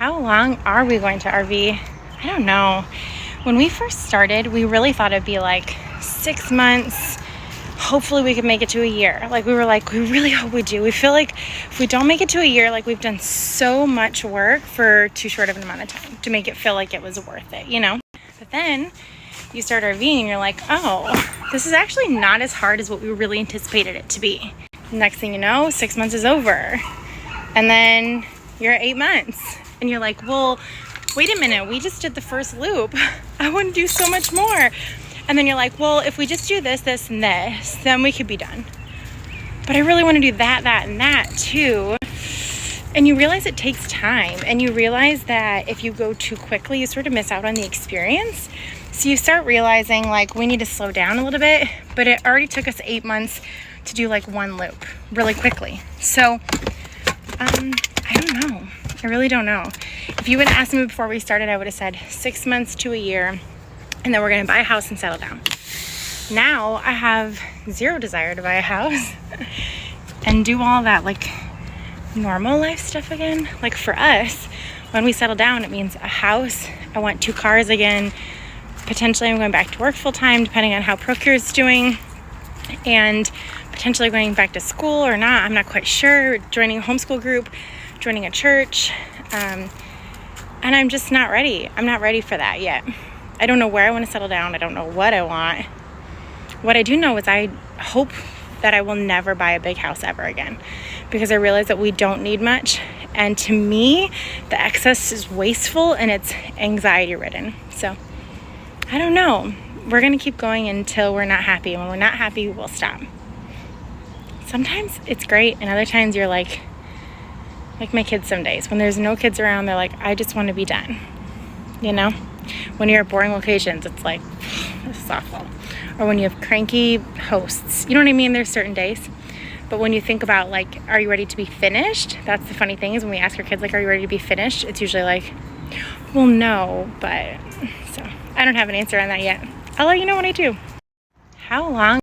How long are we going to RV? I don't know. When we first started, we really thought it'd be like 6 months. Hopefully we could make it to a year. Like we were like, we really hope we do. We feel like if we don't make it to a year, like we've done so much work for too short of an amount of time to make it feel like it was worth it, you know? But then you start RVing and you're like, oh, this is actually not as hard as what we really anticipated it to be. Next thing you know, 6 months is over. And then you're at 8 months. And you're like, well, wait a minute, we just did the first loop. I want to do so much more. And then you're like, well, if we just do this, this, and this, then we could be done. But I really want to do that, that, and that too. And you realize it takes time. And you realize that if you go too quickly, you sort of miss out on the experience. So you start realizing like we need to slow down a little bit. But it already took us 8 months to do like one loop really quickly. So I don't know. I really don't know. If you would have asked me before we started, I would have said 6 months to a year, and then we're going to buy a house and settle down. Now I have zero desire to buy a house and do all that like normal life stuff again. Like for us, when we settle down, it means a house. I want 2 cars again. Potentially I'm going back to work full time, depending on how Procure is doing, and potentially going back to school or not. I'm not quite sure. Joining a homeschool group, joining a church, and I'm just not ready. I'm not ready for that yet. I don't know where I want to settle down. I don't know what I want. What I do know is I hope that I will never buy a big house ever again, because I realize that we don't need much. And to me, the excess is wasteful and it's anxiety ridden. So I don't know. We're going to keep going until we're not happy. And when we're not happy, we'll stop. Sometimes it's great, and other times you're like my kids some days. When there's no kids around, they're like, I just want to be done. You know? When you're at boring locations, it's like, this is awful. Or when you have cranky hosts. You know what I mean? There's certain days. But when you think about, like, are you ready to be finished? That's the funny thing is when we ask our kids, like, are you ready to be finished? It's usually like, well, no. But, so, I don't have an answer on that yet. I'll let you know when I do. How long